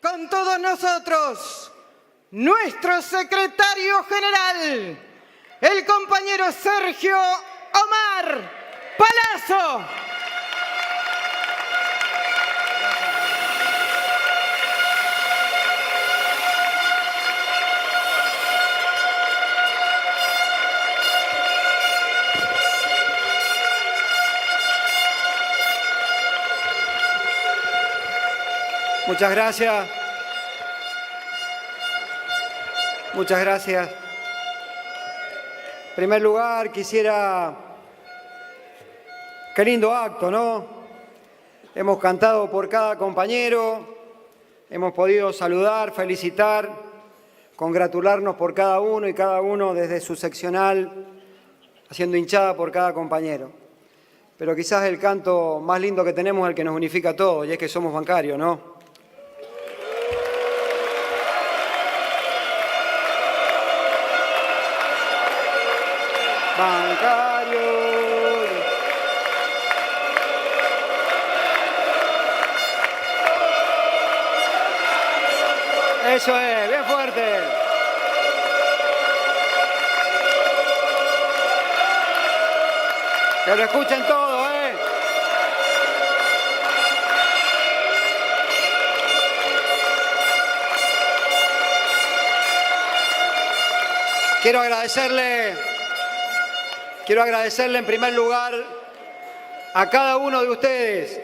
Con todos nosotros, nuestro secretario general, el compañero Sergio Omar Palazzo. Muchas gracias. Muchas gracias. En primer lugar, quisiera... Qué lindo acto, ¿no? Hemos cantado por cada compañero, hemos podido saludar, felicitar, congratularnos por cada uno y cada uno desde su seccional, haciendo hinchada por cada compañero. Pero quizás el canto más lindo que tenemos es el que nos unifica a todos, y es que somos bancarios, ¿no? Bancario. Eso es, bien fuerte. Que lo escuchen todos, ¿eh? Quiero agradecerle en primer lugar a cada uno de ustedes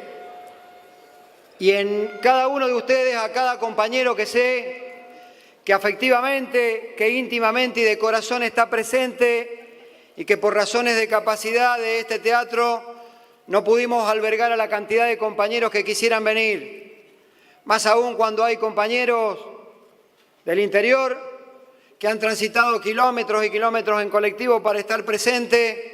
y en cada uno de ustedes a cada compañero que sé que afectivamente, que íntimamente y de corazón está presente y que por razones de capacidad de este teatro no pudimos albergar a la cantidad de compañeros que quisieran venir. Más aún cuando hay compañeros del interior que han transitado kilómetros y kilómetros en colectivo para estar presente,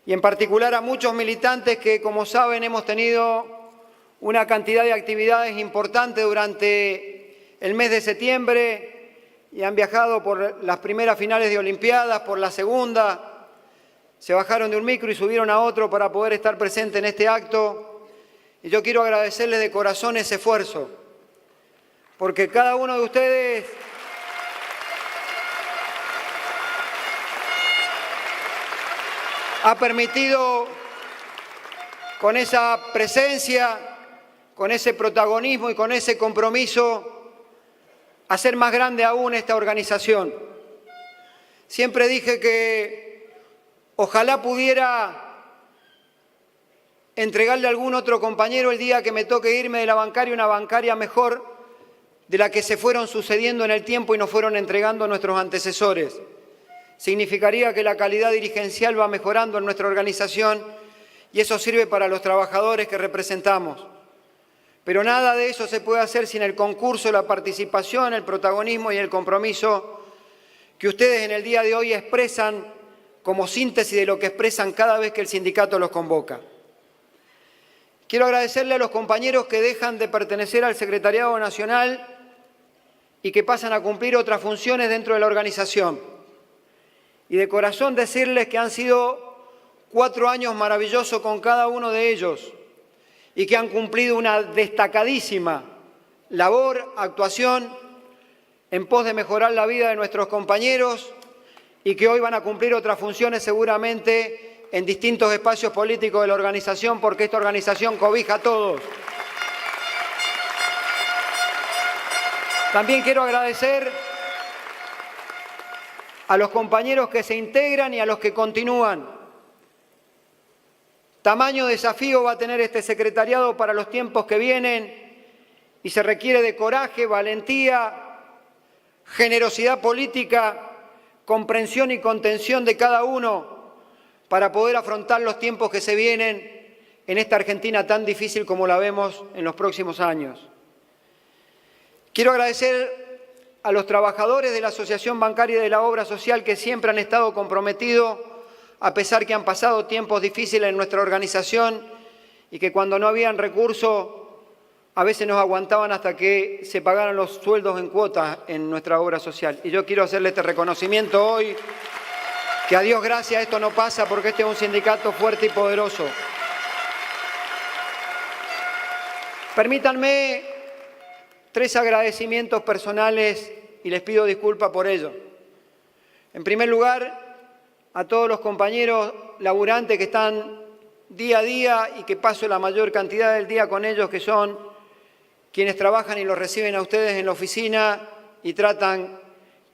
y en particular a muchos militantes que, como saben, hemos tenido una cantidad de actividades importantes durante el mes de septiembre y han viajado por las primeras finales de Olimpiadas, por la segunda, se bajaron de un micro y subieron a otro para poder estar presente en este acto. Y yo quiero agradecerles de corazón ese esfuerzo, porque cada uno de ustedes ha permitido, con esa presencia, con ese protagonismo y con ese compromiso, hacer más grande aún esta organización. Siempre dije que ojalá pudiera entregarle a algún otro compañero el día que me toque irme de la bancaria una bancaria mejor de la que se fueron sucediendo en el tiempo y nos fueron entregando nuestros antecesores. Significaría que la calidad dirigencial va mejorando en nuestra organización y eso sirve para los trabajadores que representamos. Pero nada de eso se puede hacer sin el concurso, la participación, el protagonismo y el compromiso que ustedes en el día de hoy expresan como síntesis de lo que expresan cada vez que el sindicato los convoca. Quiero agradecerle a los compañeros que dejan de pertenecer al Secretariado Nacional y que pasan a cumplir otras funciones dentro de la organización. Y de corazón decirles que han sido 4 años maravillosos con cada uno de ellos y que han cumplido una destacadísima labor, actuación en pos de mejorar la vida de nuestros compañeros y que hoy van a cumplir otras funciones seguramente en distintos espacios políticos de la organización, porque esta organización cobija a todos. También quiero agradecer a los compañeros que se integran y a los que continúan. Tamaño desafío va a tener este secretariado para los tiempos que vienen y se requiere de coraje, valentía, generosidad política, comprensión y contención de cada uno para poder afrontar los tiempos que se vienen en esta Argentina tan difícil como la vemos en los próximos años. Quiero agradecer a los trabajadores de la Asociación Bancaria y de la Obra Social que siempre han estado comprometidos, a pesar que han pasado tiempos difíciles en nuestra organización y que cuando no habían recursos a veces nos aguantaban hasta que se pagaran los sueldos en cuotas en nuestra obra social. Y yo quiero hacerle este reconocimiento hoy, que a Dios gracias esto no pasa porque este es un sindicato fuerte y poderoso. Permítanme 3 agradecimientos personales y les pido disculpas por ello. En primer lugar, a todos los compañeros laburantes que están día a día y que paso la mayor cantidad del día con ellos, que son quienes trabajan y los reciben a ustedes en la oficina y tratan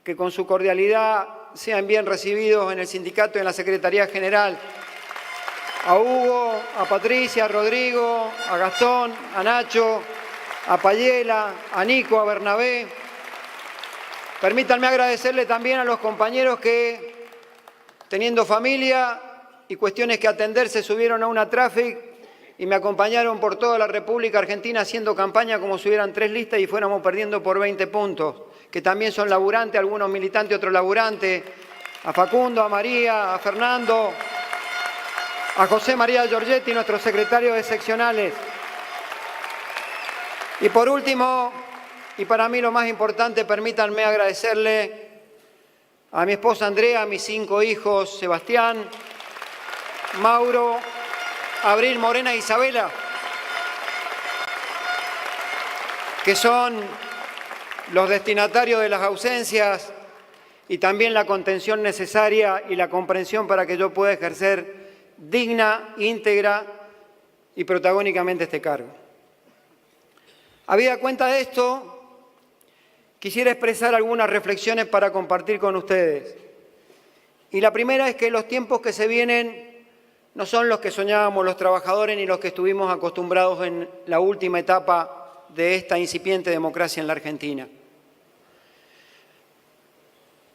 que con su cordialidad sean bien recibidos en el sindicato y en la Secretaría General. A Hugo, a Patricia, a Rodrigo, a Gastón, a Nacho, a Payela, a Nico, a Bernabé. Permítanme agradecerle también a los compañeros que, teniendo familia y cuestiones que atender, se subieron a una Traffic y me acompañaron por toda la República Argentina haciendo campaña como si hubieran 3 listas y fuéramos perdiendo por 20 puntos, que también son laburantes, algunos militantes, otros laburantes, a Facundo, a María, a Fernando, a José María Giorgetti, nuestros secretarios de seccionales. Y por último, y para mí lo más importante, permítanme agradecerle a mi esposa Andrea, a mis 5 hijos, Sebastián, Mauro, Abril, Morena e Isabela, que son los destinatarios de las ausencias y también la contención necesaria y la comprensión para que yo pueda ejercer digna, íntegra y protagónicamente este cargo. Habida cuenta de esto, quisiera expresar algunas reflexiones para compartir con ustedes. Y la primera es que los tiempos que se vienen no son los que soñábamos los trabajadores ni los que estuvimos acostumbrados en la última etapa de esta incipiente democracia en la Argentina.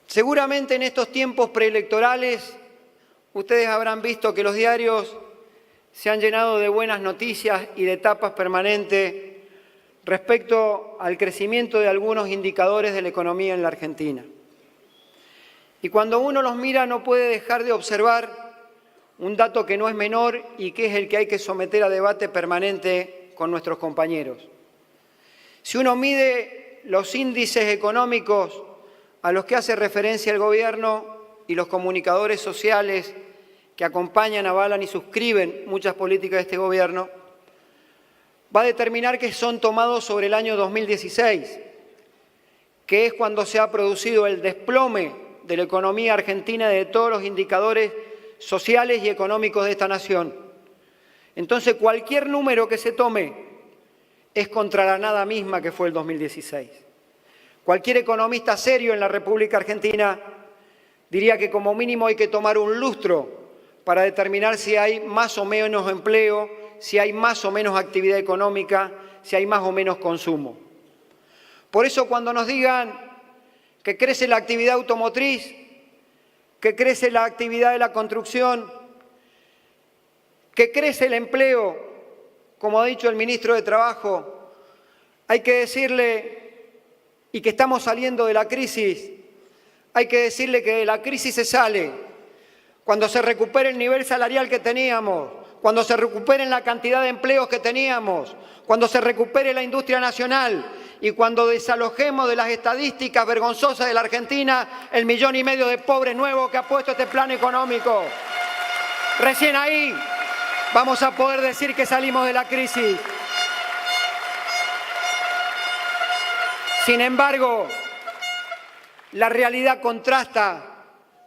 Seguramente en estos tiempos preelectorales ustedes habrán visto que los diarios se han llenado de buenas noticias y de tapas permanentes respecto al crecimiento de algunos indicadores de la economía en la Argentina. Y cuando uno los mira no puede dejar de observar un dato que no es menor y que es el que hay que someter a debate permanente con nuestros compañeros. Si uno mide los índices económicos a los que hace referencia el Gobierno y los comunicadores sociales que acompañan, avalan y suscriben muchas políticas de este Gobierno, va a determinar que son tomados sobre el año 2016, que es cuando se ha producido el desplome de la economía argentina y de todos los indicadores sociales y económicos de esta nación. Entonces, cualquier número que se tome es contra la nada misma que fue el 2016. Cualquier economista serio en la República Argentina diría que como mínimo hay que tomar un lustro para determinar si hay más o menos empleo, si hay más o menos actividad económica, si hay más o menos consumo. Por eso cuando nos digan que crece la actividad automotriz, que crece la actividad de la construcción, que crece el empleo, como ha dicho el ministro de Trabajo, hay que decirle, y que estamos saliendo de la crisis, hay que decirle que de la crisis se sale cuando se recupere el nivel salarial que teníamos, cuando se recupere la cantidad de empleos que teníamos, cuando se recupere la industria nacional y cuando desalojemos de las estadísticas vergonzosas de la Argentina el 1,5 millones de pobres nuevos que ha puesto este plan económico. Recién ahí vamos a poder decir que salimos de la crisis. Sin embargo, la realidad contrasta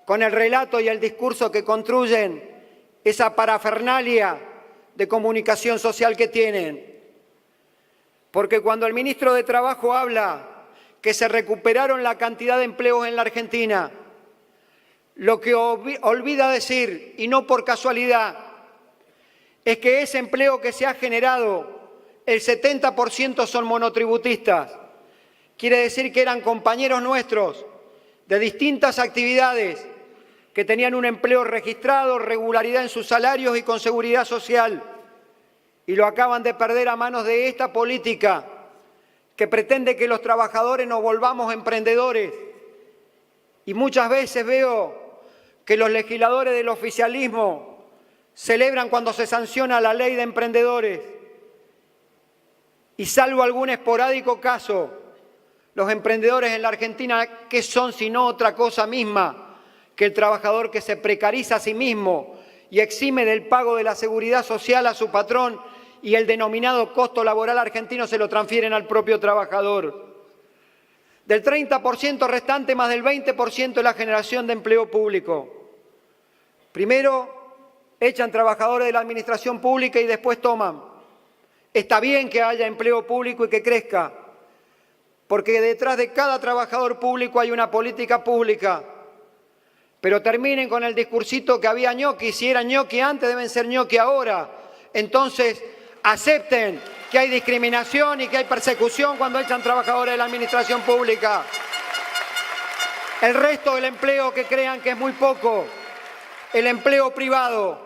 con el relato y el discurso que construyen esa parafernalia de comunicación social que tienen. Porque cuando el ministro de Trabajo habla que se recuperaron la cantidad de empleos en la Argentina, lo que olvida decir, y no por casualidad, es que ese empleo que se ha generado, el 70% son monotributistas. Quiere decir que eran compañeros nuestros de distintas actividades que tenían un empleo registrado, regularidad en sus salarios y con seguridad social, y lo acaban de perder a manos de esta política que pretende que los trabajadores nos volvamos emprendedores. Y muchas veces veo que los legisladores del oficialismo celebran cuando se sanciona la ley de emprendedores y salvo algún esporádico caso, los emprendedores en la Argentina, ¿qué son sino otra cosa misma que el trabajador que se precariza a sí mismo y exime del pago de la seguridad social a su patrón y el denominado costo laboral argentino se lo transfieren al propio trabajador. Del 30% restante, más del 20% es la generación de empleo público. Primero echan trabajadores de la administración pública y después toman. Está bien que haya empleo público y que crezca, porque detrás de cada trabajador público hay una política pública. Pero terminen con el discursito que había ñoqui, si eran ñoqui antes deben ser ñoqui ahora. Entonces acepten que hay discriminación y que hay persecución cuando echan trabajadores de la administración pública. El resto del empleo que crean que es muy poco, el empleo privado,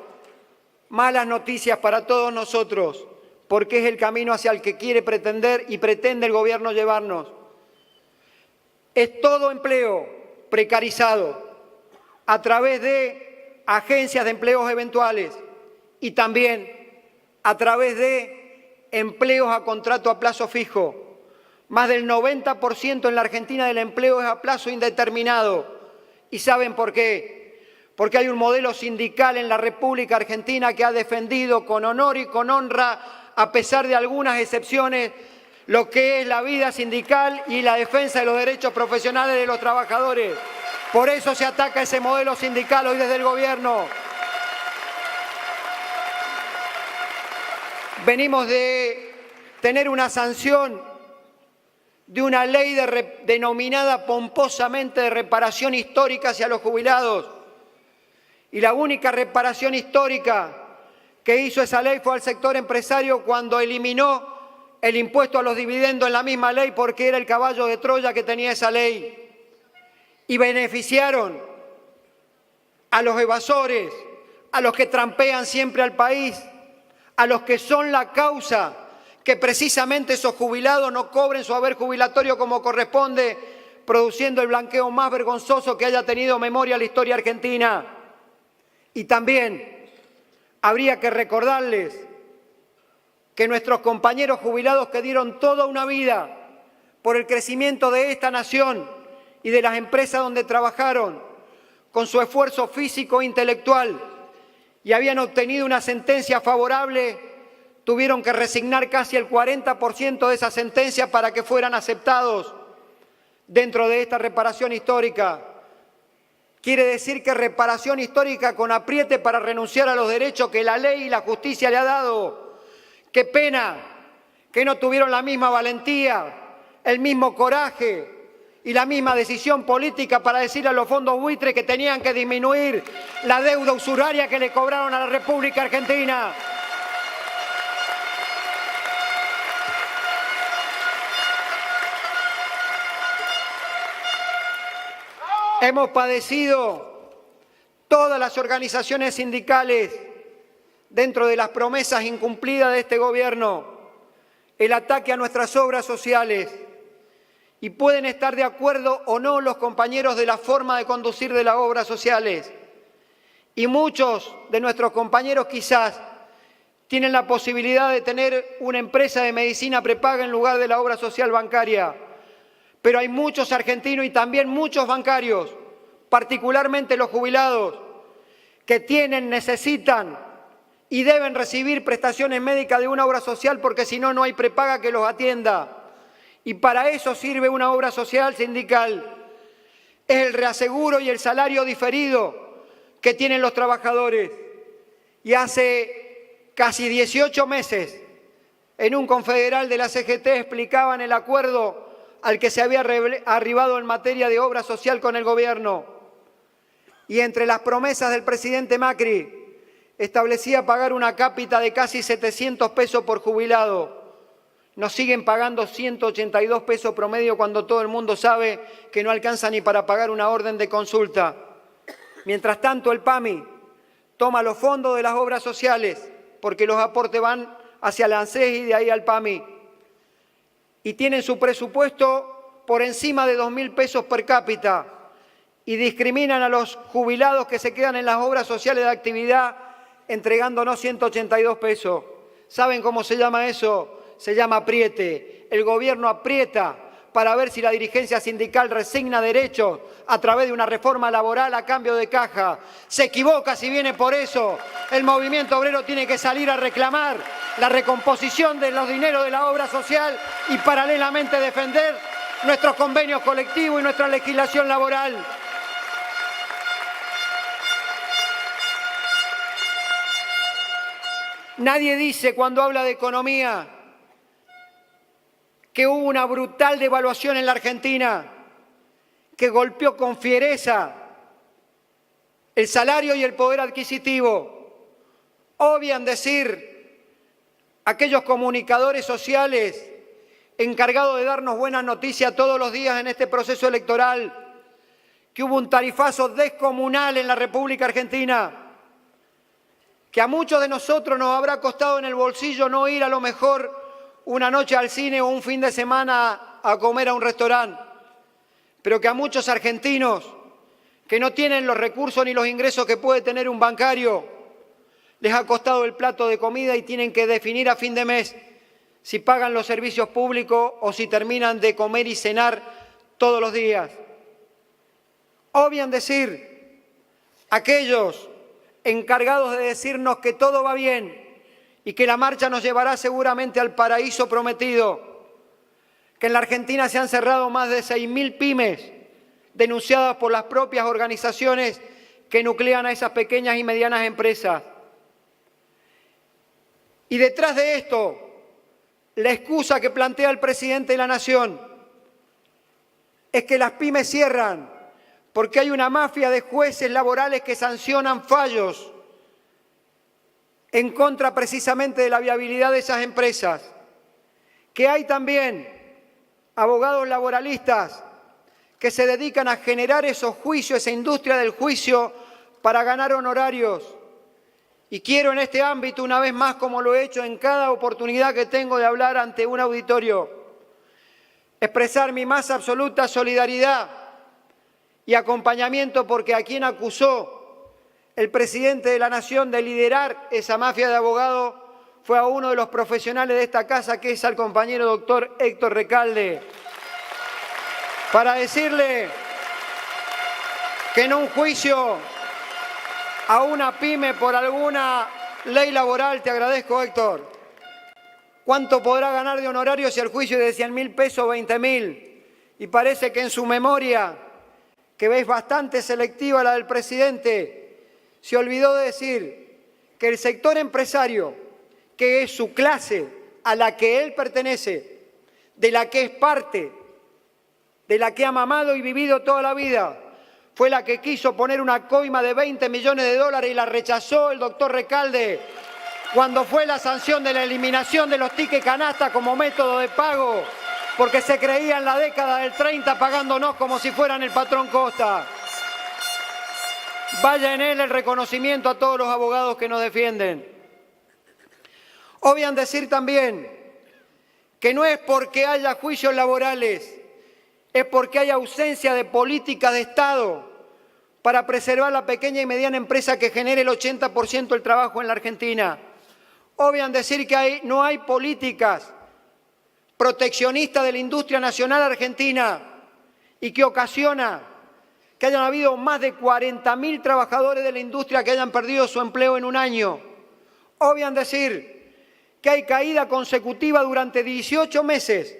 malas noticias para todos nosotros, porque es el camino hacia el que quiere pretender y pretende el gobierno llevarnos. Es todo empleo precarizado a través de agencias de empleos eventuales y también a través de empleos a contrato a plazo fijo. Más del 90% en la Argentina del empleo es a plazo indeterminado. ¿Y saben por qué? Porque hay un modelo sindical en la República Argentina que ha defendido con honor y con honra, a pesar de algunas excepciones, lo que es la vida sindical y la defensa de los derechos profesionales de los trabajadores. Por eso se ataca ese modelo sindical hoy desde el gobierno. Venimos de tener una sanción de una ley denominada pomposamente de reparación histórica hacia los jubilados. Y la única reparación histórica que hizo esa ley fue al sector empresario cuando eliminó el impuesto a los dividendos en la misma ley, porque era el caballo de Troya que tenía esa ley. Y beneficiaron a los evasores, a los que trampean siempre al país, a los que son la causa que precisamente esos jubilados no cobren su haber jubilatorio como corresponde, produciendo el blanqueo más vergonzoso que haya tenido memoria la historia argentina. Y también habría que recordarles que nuestros compañeros jubilados que dieron toda una vida por el crecimiento de esta nación y de las empresas donde trabajaron, con su esfuerzo físico e intelectual, y habían obtenido una sentencia favorable, tuvieron que resignar casi el 40% de esa sentencia para que fueran aceptados dentro de esta reparación histórica. Quiere decir que reparación histórica con apriete para renunciar a los derechos que la ley y la justicia le ha dado. Qué pena que no tuvieron la misma valentía, el mismo coraje y la misma decisión política para decirle a los fondos buitres que tenían que disminuir la deuda usuraria que le cobraron a la República Argentina. Hemos padecido todas las organizaciones sindicales dentro de las promesas incumplidas de este gobierno, el ataque a nuestras obras sociales. Y pueden estar de acuerdo o no los compañeros de la forma de conducir de las obras sociales. Y muchos de nuestros compañeros quizás tienen la posibilidad de tener una empresa de medicina prepaga en lugar de la obra social bancaria. Pero hay muchos argentinos y también muchos bancarios, particularmente los jubilados, que tienen, necesitan y deben recibir prestaciones médicas de una obra social porque si no, no hay prepaga que los atienda. Y para eso sirve una obra social sindical. Es el reaseguro y el salario diferido que tienen los trabajadores. Y hace casi 18 meses, en un confederal de la CGT explicaban el acuerdo al que se había arribado en materia de obra social con el gobierno. Y entre las promesas del presidente Macri, establecía pagar una cápita de casi 700 pesos por jubilado. Nos siguen pagando 182 pesos promedio cuando todo el mundo sabe que no alcanza ni para pagar una orden de consulta. Mientras tanto, el PAMI toma los fondos de las obras sociales, porque los aportes van hacia el ANSES y de ahí al PAMI. Y tienen su presupuesto por encima de 2.000 pesos per cápita y discriminan a los jubilados que se quedan en las obras sociales de actividad entregándonos 182 pesos. ¿Saben cómo se llama eso? Se llama apriete. El gobierno aprieta para ver si la dirigencia sindical resigna derechos a través de una reforma laboral a cambio de caja. Se equivoca si viene por eso. El movimiento obrero tiene que salir a reclamar la recomposición de los dineros de la obra social y paralelamente defender nuestros convenios colectivos y nuestra legislación laboral. Nadie dice cuando habla de economía que hubo una brutal devaluación en la Argentina, que golpeó con fiereza el salario y el poder adquisitivo. Obvian decir aquellos comunicadores sociales encargados de darnos buenas noticias todos los días en este proceso electoral, que hubo un tarifazo descomunal en la República Argentina, que a muchos de nosotros nos habrá costado en el bolsillo no ir a lo mejor una noche al cine o un fin de semana a comer a un restaurante, pero que a muchos argentinos que no tienen los recursos ni los ingresos que puede tener un bancario, les ha costado el plato de comida y tienen que definir a fin de mes si pagan los servicios públicos o si terminan de comer y cenar todos los días. Obvian decir aquellos encargados de decirnos que todo va bien y que la marcha nos llevará seguramente al paraíso prometido, que en la Argentina se han cerrado más de 6.000 pymes denunciadas por las propias organizaciones que nuclean a esas pequeñas y medianas empresas. Y detrás de esto, la excusa que plantea el presidente de la Nación es que las pymes cierran porque hay una mafia de jueces laborales que sancionan fallos en contra precisamente de la viabilidad de esas empresas, que hay también abogados laboralistas que se dedican a generar esos juicios, esa industria del juicio para ganar honorarios. Y quiero en este ámbito, una vez más, como lo he hecho en cada oportunidad que tengo de hablar ante un auditorio, expresar mi más absoluta solidaridad y acompañamiento porque a quien acusó el presidente de la Nación de liderar esa mafia de abogados fue a uno de los profesionales de esta casa, que es al compañero doctor Héctor Recalde, para decirle que en un juicio a una pyme por alguna ley laboral, te agradezco Héctor, ¿cuánto podrá ganar de honorario si el juicio es de 100.000 pesos o 20.000? Y parece que en su memoria, que veis bastante selectiva la del presidente, se olvidó de decir que el sector empresario, que es su clase a la que él pertenece, de la que es parte, de la que ha mamado y vivido toda la vida, fue la que quiso poner una coima de 20 millones de dólares y la rechazó el doctor Recalde cuando fue la sanción de la eliminación de los tickets canasta como método de pago, porque se creía en la década del 30 pagándonos como si fueran el patrón Costa. Vaya en él el reconocimiento a todos los abogados que nos defienden. Obvian decir también que no es porque haya juicios laborales, es porque hay ausencia de políticas de Estado para preservar la pequeña y mediana empresa que genere el 80% del trabajo en la Argentina. Obvian decir que no hay políticas proteccionistas de la industria nacional argentina y que ocasiona que hayan habido más de 40.000 trabajadores de la industria que hayan perdido su empleo en un año. Obvian decir que hay caída consecutiva durante 18 meses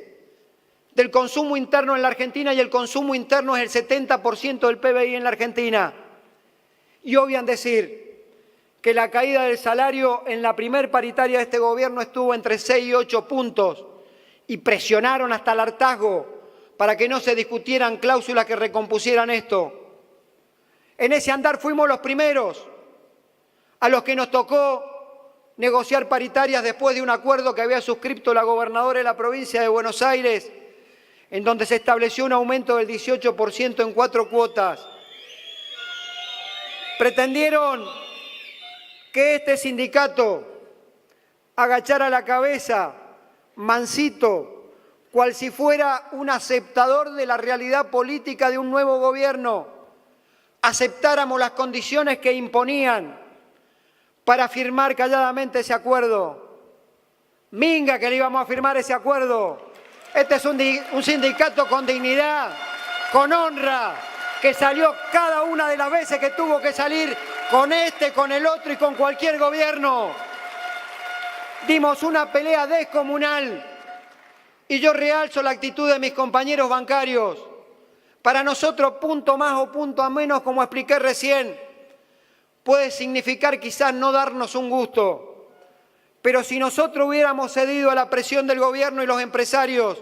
del consumo interno en la Argentina y el consumo interno es el 70% del PBI en la Argentina. Y obvian decir que la caída del salario en la primer paritaria de este gobierno estuvo entre 6 y 8 puntos y presionaron hasta el hartazgo para que no se discutieran cláusulas que recompusieran esto. En ese andar fuimos los primeros a los que nos tocó negociar paritarias después de un acuerdo que había suscrito la gobernadora de la provincia de Buenos Aires, en donde se estableció un aumento del 18% en 4 cuotas. Pretendieron que este sindicato agachara la cabeza, mansito, cual si fuera un aceptador de la realidad política de un nuevo gobierno, aceptáramos las condiciones que imponían para firmar calladamente ese acuerdo. Minga que le íbamos a firmar ese acuerdo. Este es un sindicato con dignidad, con honra, que salió cada una de las veces que tuvo que salir con este, con el otro y con cualquier gobierno. Dimos una pelea descomunal y yo realzo la actitud de mis compañeros bancarios. Para nosotros, punto más o punto a menos, como expliqué recién, puede significar quizás no darnos un gusto. Pero si nosotros hubiéramos cedido a la presión del gobierno y los empresarios,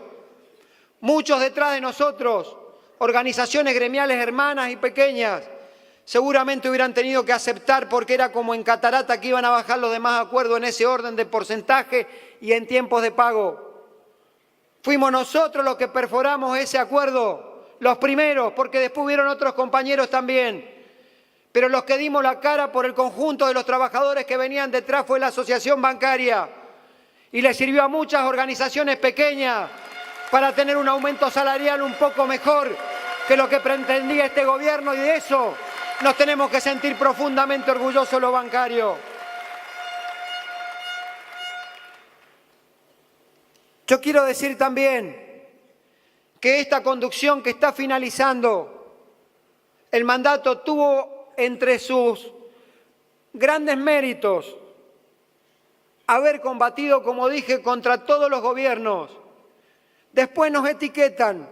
muchos detrás de nosotros, organizaciones gremiales hermanas y pequeñas, seguramente hubieran tenido que aceptar porque era como en catarata que iban a bajar los demás acuerdos en ese orden de porcentaje y en tiempos de pago. Fuimos nosotros los que perforamos ese acuerdo, los primeros, porque después hubieron otros compañeros también. Pero los que dimos la cara por el conjunto de los trabajadores que venían detrás fue la asociación bancaria y le sirvió a muchas organizaciones pequeñas para tener un aumento salarial un poco mejor que lo que pretendía este gobierno, y de eso nos tenemos que sentir profundamente orgullosos los bancarios. Yo quiero decir también que esta conducción que está finalizando el mandato tuvo entre sus grandes méritos haber combatido, como dije, contra todos los gobiernos. Después nos etiquetan,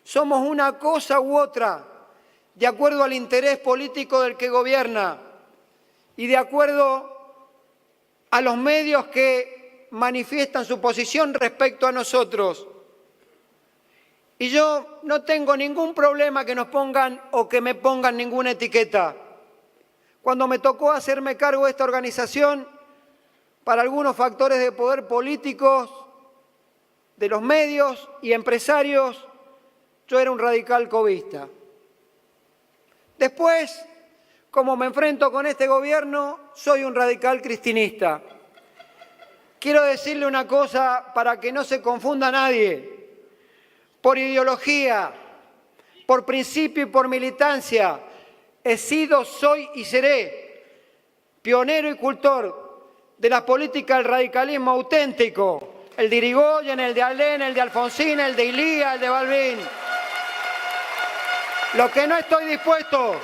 somos una cosa u otra, de acuerdo al interés político del que gobierna y de acuerdo a los medios que manifiestan su posición respecto a nosotros. Y yo no tengo ningún problema que nos pongan o que me pongan ninguna etiqueta. Cuando me tocó hacerme cargo de esta organización, para algunos factores de poder políticos, de los medios y empresarios, yo era un radical covista. Después, como me enfrento con este gobierno, soy un radical cristinista. Quiero decirle una cosa para que no se confunda nadie. Por ideología, por principio y por militancia, he sido, soy y seré pionero y cultor de la política del radicalismo auténtico, el de Irigoyen, el de Alén, el de Alfonsín, el de Ilía, el de Balbín. Lo que no estoy dispuesto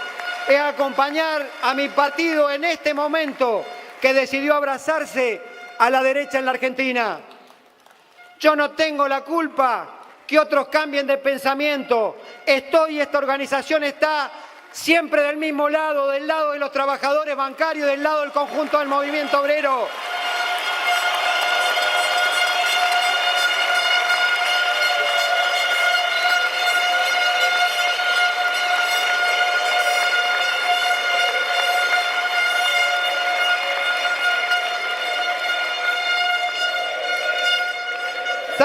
es acompañar a mi partido en este momento que decidió abrazarse a la derecha en la Argentina. Yo no tengo la culpa que otros cambien de pensamiento. Esta organización está siempre del mismo lado, del lado de los trabajadores bancarios, del lado del conjunto del movimiento obrero.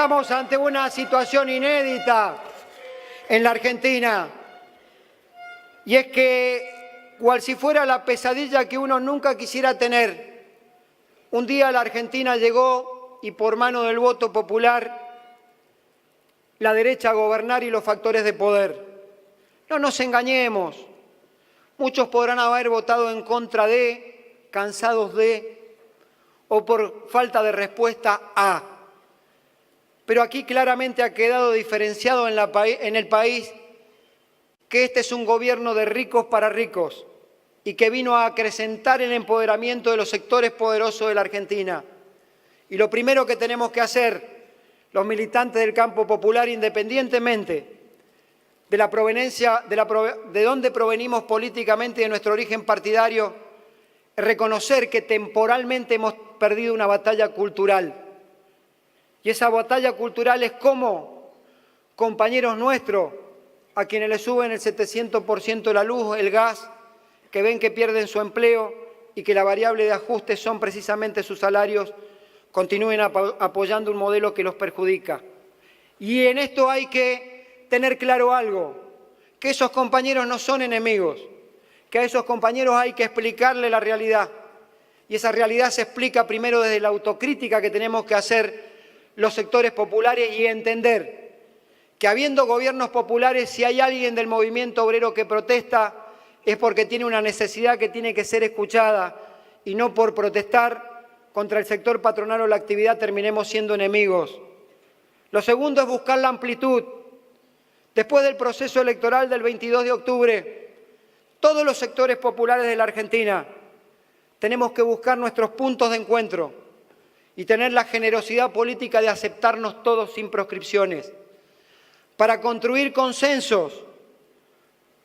Estamos ante una situación inédita en la Argentina, y es que, cual si fuera la pesadilla que uno nunca quisiera tener, un día la Argentina llegó y por mano del voto popular la derecha a gobernar y los factores de poder. No nos engañemos, muchos podrán haber votado en contra de, cansados de, o por falta de respuesta a. Pero aquí claramente ha quedado diferenciado en el país que este es un gobierno de ricos para ricos y que vino a acrecentar el empoderamiento de los sectores poderosos de la Argentina. Y lo primero que tenemos que hacer, los militantes del campo popular, independientemente de la proveniencia, de dónde provenimos políticamente y de nuestro origen partidario, es reconocer que temporalmente hemos perdido una batalla cultural. Y esa batalla cultural es cómo compañeros nuestros, a quienes les suben el 700% la luz, el gas, que ven que pierden su empleo y que la variable de ajuste son precisamente sus salarios, continúen apoyando un modelo que los perjudica. Y en esto hay que tener claro algo, que esos compañeros no son enemigos, que a esos compañeros hay que explicarle la realidad. Y esa realidad se explica primero desde la autocrítica que tenemos que hacer los sectores populares y entender que habiendo gobiernos populares, si hay alguien del movimiento obrero que protesta, es porque tiene una necesidad que tiene que ser escuchada y no por protestar contra el sector patronal o la actividad terminemos siendo enemigos. Lo segundo es buscar la amplitud. Después del proceso electoral del 22 de octubre, todos los sectores populares de la Argentina tenemos que buscar nuestros puntos de encuentro y tener la generosidad política de aceptarnos todos sin proscripciones, para construir consensos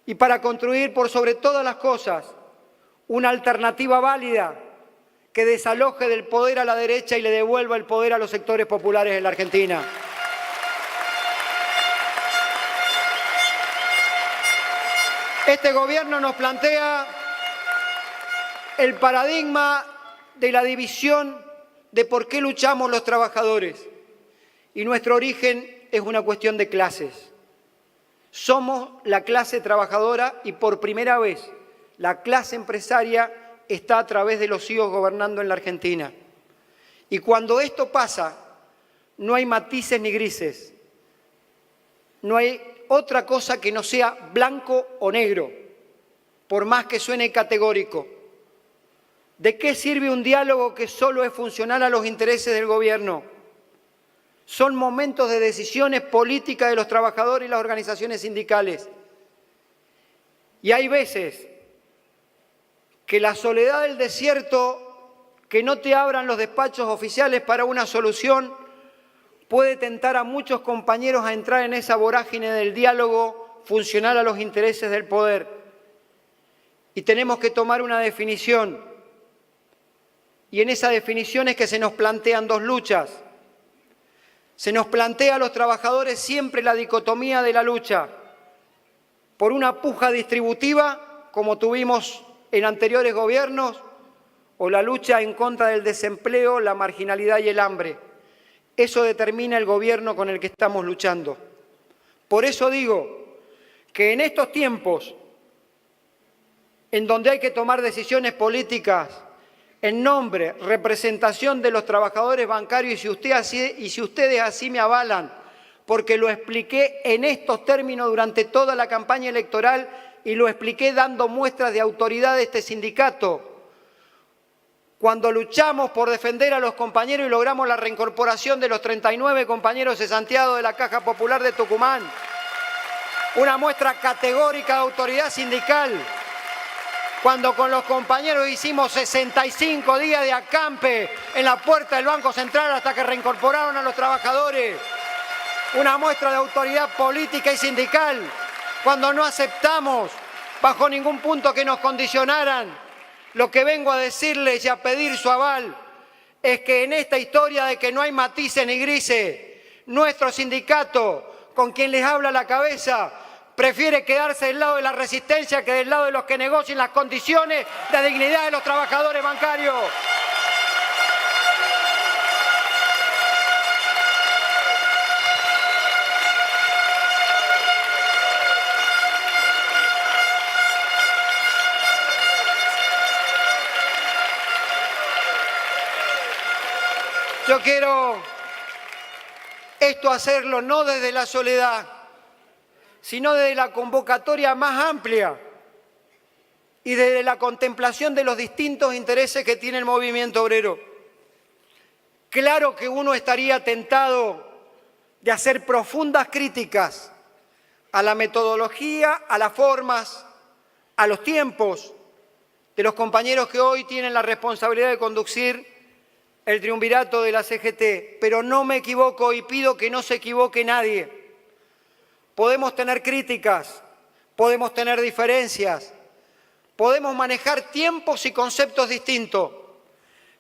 y para construir, por sobre todas las cosas, una alternativa válida que desaloje del poder a la derecha y le devuelva el poder a los sectores populares en la Argentina. Este gobierno nos plantea el paradigma de la división de por qué luchamos los trabajadores. Y nuestro origen es una cuestión de clases. Somos la clase trabajadora y por primera vez la clase empresaria está a través de los hijos gobernando en la Argentina. Y cuando esto pasa, no hay matices ni grises. No hay otra cosa que no sea blanco o negro, por más que suene categórico. ¿De qué sirve un diálogo que solo es funcional a los intereses del gobierno? Son momentos de decisiones políticas de los trabajadores y las organizaciones sindicales. Y hay veces que la soledad del desierto, que no te abran los despachos oficiales para una solución, puede tentar a muchos compañeros a entrar en esa vorágine del diálogo funcional a los intereses del poder. Y tenemos que tomar una definición. Y en esa definición es que se nos plantean dos luchas. Se nos plantea a los trabajadores siempre la dicotomía de la lucha por una puja distributiva, como tuvimos en anteriores gobiernos, o la lucha en contra del desempleo, la marginalidad y el hambre. Eso determina el gobierno con el que estamos luchando. Por eso digo que en estos tiempos, en donde hay que tomar decisiones políticas en nombre, representación de los trabajadores bancarios, y si ustedes así me avalan, porque lo expliqué en estos términos durante toda la campaña electoral y lo expliqué dando muestras de autoridad de este sindicato, cuando luchamos por defender a los compañeros y logramos la reincorporación de los 39 compañeros cesanteados de la Caja Popular de Tucumán, una muestra categórica de autoridad sindical, cuando con los compañeros hicimos 65 días de acampe en la puerta del Banco Central hasta que reincorporaron a los trabajadores, una muestra de autoridad política y sindical, cuando no aceptamos bajo ningún punto que nos condicionaran. Lo que vengo a decirles y a pedir su aval es que en esta historia de que no hay matices ni grises, nuestro sindicato, con quien les habla la cabeza, prefiere quedarse del lado de la resistencia que del lado de los que negocien las condiciones de dignidad de los trabajadores bancarios. Yo quiero esto hacerlo no desde la soledad, sino desde la convocatoria más amplia y desde la contemplación de los distintos intereses que tiene el movimiento obrero. Claro que uno estaría tentado de hacer profundas críticas a la metodología, a las formas, a los tiempos de los compañeros que hoy tienen la responsabilidad de conducir el triunvirato de la CGT, pero no me equivoco y pido que no se equivoque nadie. Podemos tener críticas, podemos tener diferencias, podemos manejar tiempos y conceptos distintos,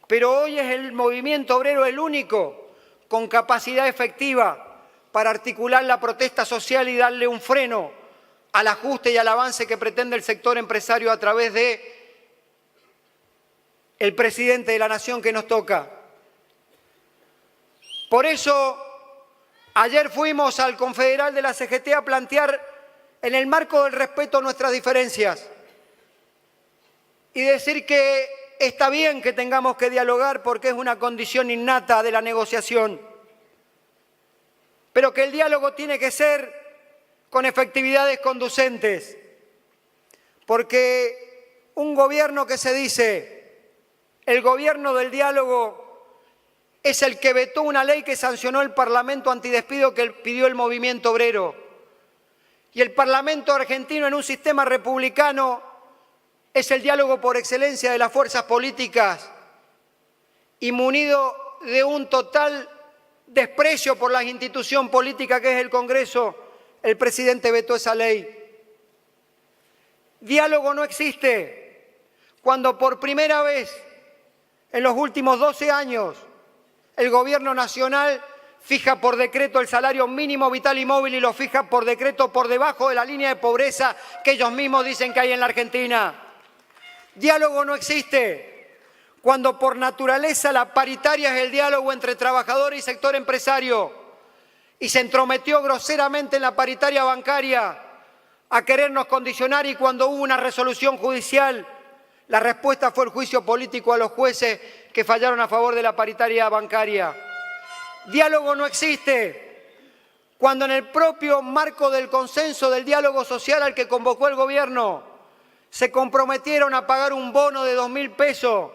pero hoy es el movimiento obrero el único con capacidad efectiva para articular la protesta social y darle un freno al ajuste y al avance que pretende el sector empresario a través de el presidente de la Nación que nos toca. Por eso, ayer fuimos al Confederal de la CGT a plantear, en el marco del respeto, nuestras diferencias y decir que está bien que tengamos que dialogar porque es una condición innata de la negociación, pero que el diálogo tiene que ser con efectividades conducentes, porque un gobierno que se dice el gobierno del diálogo es el que vetó una ley que sancionó el Parlamento antidespido que pidió el movimiento obrero. Y el Parlamento argentino, en un sistema republicano, es el diálogo por excelencia de las fuerzas políticas, y munido de un total desprecio por la institución política que es el Congreso, el presidente vetó esa ley. Diálogo no existe cuando por primera vez en los últimos 12 años el Gobierno Nacional fija por decreto el salario mínimo vital y móvil y lo fija por decreto por debajo de la línea de pobreza que ellos mismos dicen que hay en la Argentina. Diálogo no existe cuando por naturaleza la paritaria es el diálogo entre trabajadores y sector empresario y se entrometió groseramente en la paritaria bancaria a querernos condicionar, y cuando hubo una resolución judicial, la respuesta fue el juicio político a los jueces que fallaron a favor de la paritaria bancaria. Diálogo no existe cuando en el propio marco del consenso del diálogo social al que convocó el gobierno se comprometieron a pagar un bono de 2.000 pesos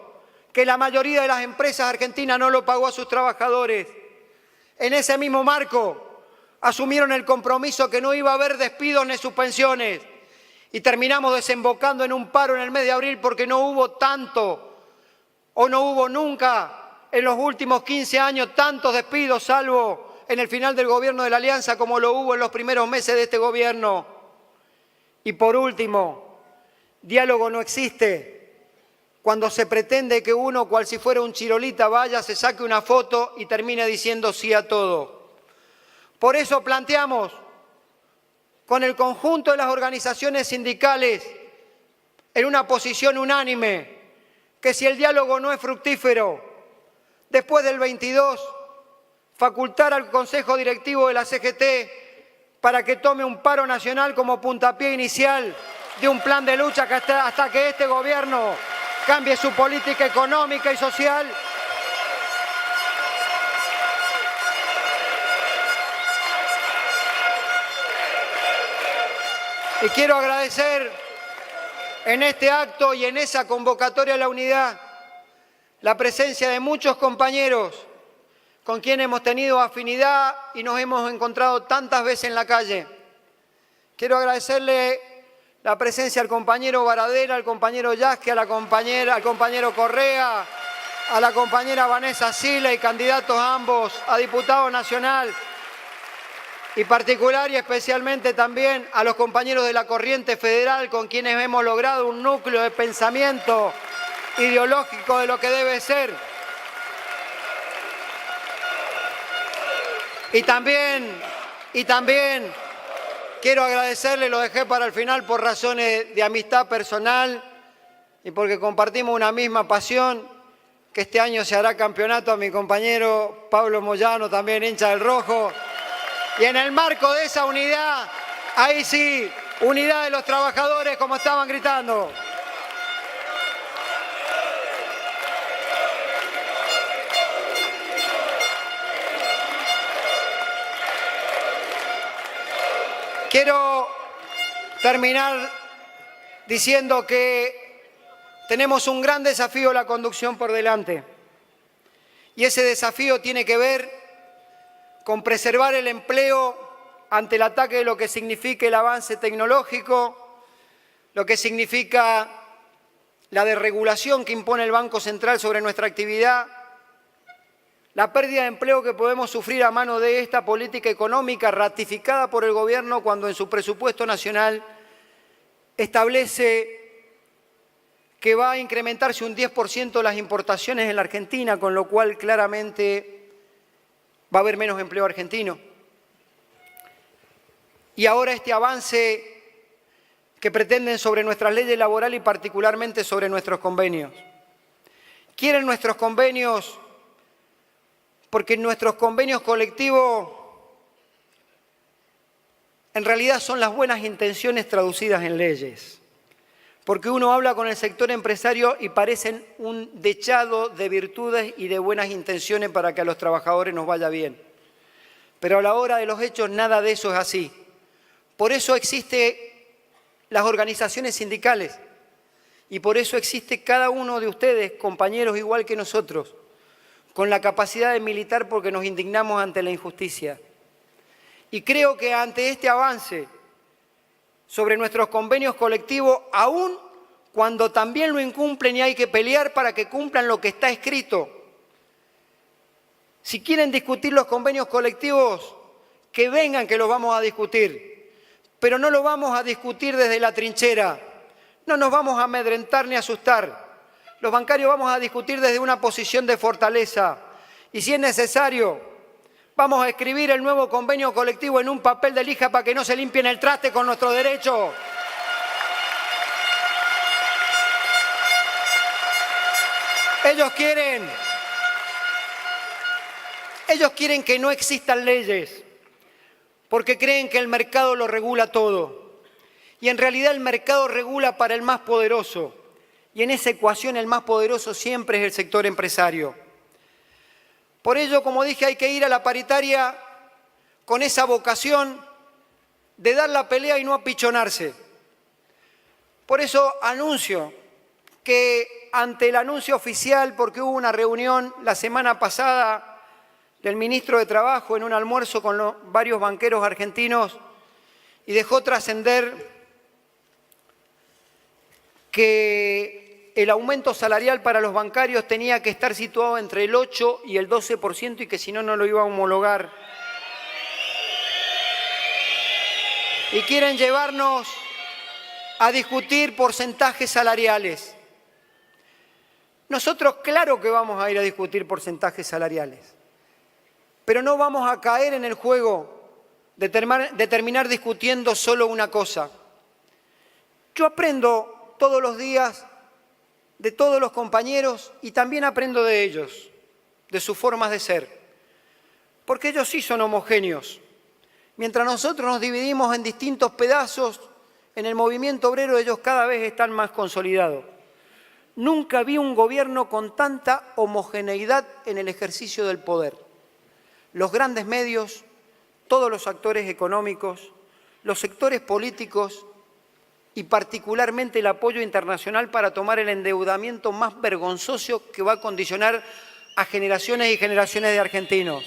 que la mayoría de las empresas argentinas no lo pagó a sus trabajadores. En ese mismo marco asumieron el compromiso que no iba a haber despidos ni suspensiones y terminamos desembocando en un paro en el mes de abril porque no hubo tanto o no hubo nunca en los últimos 15 años tantos despidos, salvo en el final del gobierno de la Alianza, como lo hubo en los primeros meses de este gobierno. Y por último, diálogo no existe cuando se pretende que uno, cual si fuera un chirolita, vaya, se saque una foto y termine diciendo sí a todo. Por eso planteamos con el conjunto de las organizaciones sindicales en una posición unánime que si el diálogo no es fructífero, después del 22, facultar al Consejo Directivo de la CGT para que tome un paro nacional como puntapié inicial de un plan de lucha que hasta que este gobierno cambie su política económica y social. Y quiero agradecer en este acto y en esa convocatoria a la unidad la presencia de muchos compañeros con quienes hemos tenido afinidad y nos hemos encontrado tantas veces en la calle. Quiero agradecerle la presencia al compañero Baradera, al compañero Yasque, al compañero Correa, a la compañera Vanessa Sila y candidatos ambos a diputado nacional, y particular y especialmente también a los compañeros de la Corriente Federal con quienes hemos logrado un núcleo de pensamiento ideológico de lo que debe ser. Y también quiero agradecerle, lo dejé para el final por razones de amistad personal y porque compartimos una misma pasión, que este año se hará campeonato, a mi compañero Pablo Moyano, también hincha del Rojo. Y en el marco de esa unidad, ahí sí, unidad de los trabajadores, como estaban gritando. Quiero terminar diciendo que tenemos un gran desafío en la conducción por delante. Y ese desafío tiene que ver con preservar el empleo ante el ataque de lo que significa el avance tecnológico, lo que significa la desregulación que impone el Banco Central sobre nuestra actividad, la pérdida de empleo que podemos sufrir a mano de esta política económica ratificada por el Gobierno cuando en su presupuesto nacional establece que va a incrementarse un 10% las importaciones en la Argentina, con lo cual claramente va a haber menos empleo argentino. Y ahora este avance que pretenden sobre nuestras leyes laborales y particularmente sobre nuestros convenios. Quieren nuestros convenios porque nuestros convenios colectivos en realidad son las buenas intenciones traducidas en leyes. Porque uno habla con el sector empresario y parecen un dechado de virtudes y de buenas intenciones para que a los trabajadores nos vaya bien. Pero a la hora de los hechos nada de eso es así. Por eso existen las organizaciones sindicales y por eso existe cada uno de ustedes, compañeros igual que nosotros, con la capacidad de militar porque nos indignamos ante la injusticia. Y creo que ante este avance sobre nuestros convenios colectivos, aún cuando también lo incumplen y hay que pelear para que cumplan lo que está escrito. Si quieren discutir los convenios colectivos, que vengan, que los vamos a discutir. Pero no lo vamos a discutir desde la trinchera. No nos vamos a amedrentar ni asustar. Los bancarios vamos a discutir desde una posición de fortaleza. Y si es necesario, vamos a escribir el nuevo convenio colectivo en un papel de lija para que no se limpien el traste con nuestros derechos. Ellos quieren que no existan leyes, porque creen que el mercado lo regula todo. Y en realidad el mercado regula para el más poderoso. Y en esa ecuación el más poderoso siempre es el sector empresario. Por ello, como dije, hay que ir a la paritaria con esa vocación de dar la pelea y no apichonarse. Por eso anuncio que ante el anuncio oficial, porque hubo una reunión la semana pasada del ministro de Trabajo en un almuerzo con varios banqueros argentinos y dejó trascender que el aumento salarial para los bancarios tenía que estar situado entre el 8 y el 12% y que si no, no lo iba a homologar. Y quieren llevarnos a discutir porcentajes salariales. Nosotros claro que vamos a ir a discutir porcentajes salariales, pero no vamos a caer en el juego de terminar discutiendo solo una cosa. Yo aprendo todos los días de todos los compañeros y también aprendo de ellos, de sus formas de ser, porque ellos sí son homogéneos. Mientras nosotros nos dividimos en distintos pedazos, en el movimiento obrero ellos cada vez están más consolidados. Nunca vi un gobierno con tanta homogeneidad en el ejercicio del poder. Los grandes medios, todos los actores económicos, los sectores políticos y particularmente el apoyo internacional para tomar el endeudamiento más vergonzoso que va a condicionar a generaciones y generaciones de argentinos.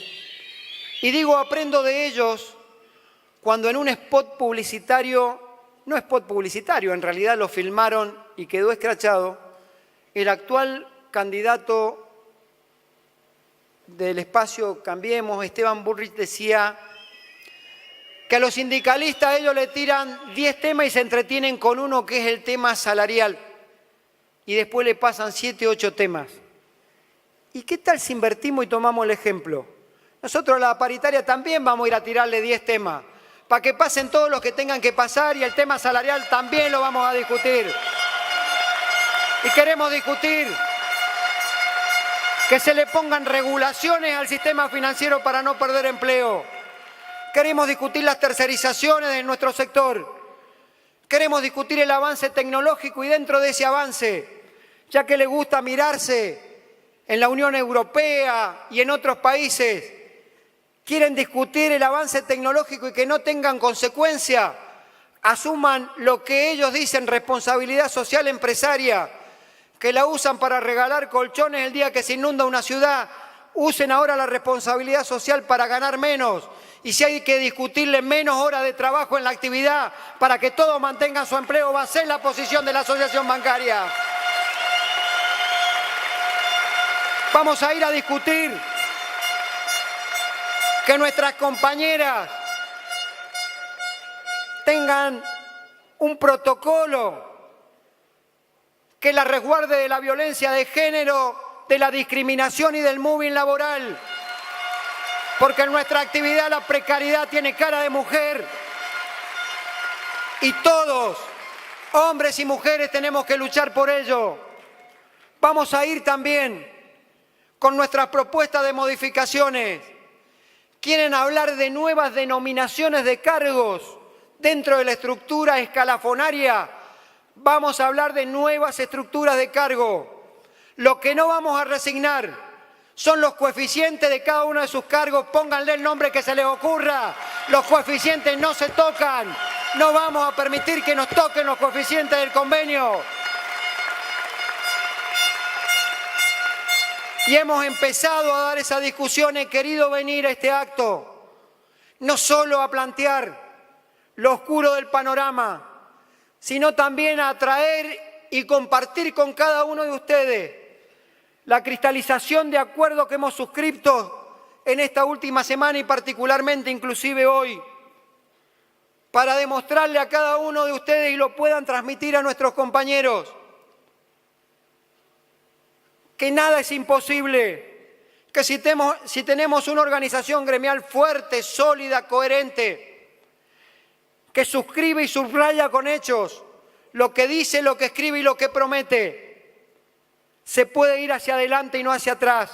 Y digo, aprendo de ellos cuando en un spot publicitario, no spot publicitario, en realidad lo filmaron y quedó escrachado, el actual candidato del espacio Cambiemos, Esteban Bullrich, decía que a los sindicalistas ellos le tiran 10 temas y se entretienen con uno que es el tema salarial y después le pasan 7, 8 temas. ¿Y qué tal si invertimos y tomamos el ejemplo? Nosotros a la paritaria también vamos a ir a tirarle 10 temas para que pasen todos los que tengan que pasar y el tema salarial también lo vamos a discutir. Y queremos discutir que se le pongan regulaciones al sistema financiero para no perder empleo. Queremos discutir las tercerizaciones de nuestro sector. Queremos discutir el avance tecnológico y dentro de ese avance, ya que le gusta mirarse en la Unión Europea y en otros países, quieren discutir el avance tecnológico y que no tengan consecuencia, asuman lo que ellos dicen responsabilidad social empresaria, que la usan para regalar colchones el día que se inunda una ciudad, usen ahora la responsabilidad social para ganar menos. Y si hay que discutirle menos horas de trabajo en la actividad para que todos mantengan su empleo, va a ser la posición de la asociación bancaria. Vamos a ir a discutir que nuestras compañeras tengan un protocolo que la resguarde de la violencia de género, de la discriminación y del moving laboral. Porque en nuestra actividad la precariedad tiene cara de mujer. Y todos, hombres y mujeres, tenemos que luchar por ello. Vamos a ir también con nuestras propuestas de modificaciones. Quieren hablar de nuevas denominaciones de cargos dentro de la estructura escalafonaria. Vamos a hablar de nuevas estructuras de cargo. Lo que no vamos a resignar son los coeficientes de cada uno de sus cargos. Pónganle el nombre que se les ocurra. Los coeficientes no se tocan. No vamos a permitir que nos toquen los coeficientes del convenio. y hemos empezado a dar esa discusión, he querido venir a este acto, no solo a plantear lo oscuro del panorama, sino también a traer y compartir con cada uno de ustedes la cristalización de acuerdos que hemos suscrito en esta última semana y particularmente inclusive hoy, para demostrarle a cada uno de ustedes y lo puedan transmitir a nuestros compañeros, que nada es imposible, que si tenemos una organización gremial fuerte, sólida, coherente, que suscribe y subraya con hechos lo que dice, lo que escribe y lo que promete, se puede ir hacia adelante y no hacia atrás.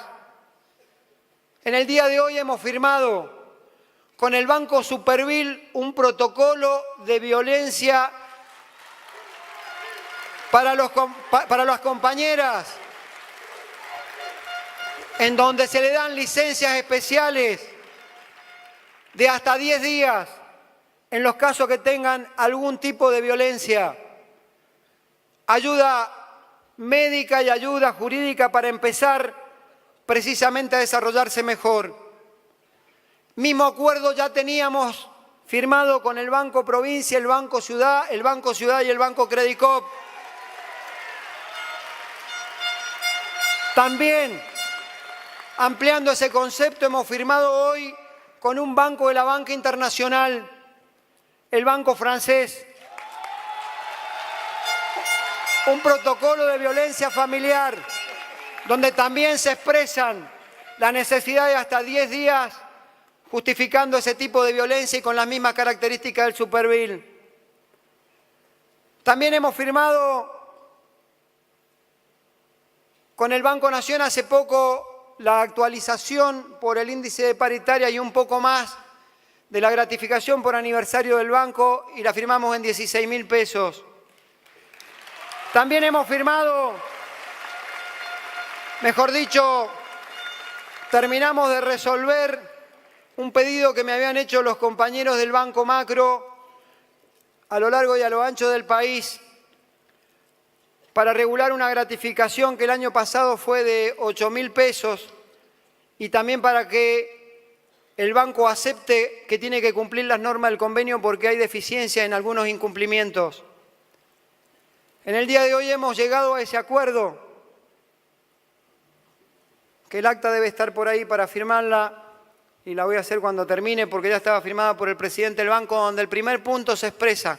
En el día de hoy hemos firmado con el Banco Superville un protocolo de violencia para las compañeras, en donde se le dan licencias especiales de hasta 10 días en los casos que tengan algún tipo de violencia, ayuda médica y ayuda jurídica para empezar precisamente a desarrollarse mejor. Mismo acuerdo ya teníamos firmado con el Banco Provincia, el Banco Ciudad y el Banco Credicop. También, ampliando ese concepto, hemos firmado hoy con un banco de la banca internacional, el Banco Francés, un protocolo de violencia familiar, donde también se expresan la necesidad de hasta 10 días justificando ese tipo de violencia y con las mismas características del Superville. También hemos firmado con el Banco Nación hace poco la actualización por el índice de paritaria y un poco más de la gratificación por aniversario del banco y la firmamos en 16.000 pesos. También hemos firmado, mejor dicho, terminamos de resolver un pedido que me habían hecho los compañeros del Banco Macro a lo largo y a lo ancho del país para regular una gratificación que el año pasado fue de 8.000 pesos y también para que el banco acepte que tiene que cumplir las normas del convenio porque hay deficiencia en algunos incumplimientos. En el día de hoy hemos llegado a ese acuerdo, que el acta debe estar por ahí para firmarla y la voy a hacer cuando termine porque ya estaba firmada por el presidente del banco, donde el primer punto se expresa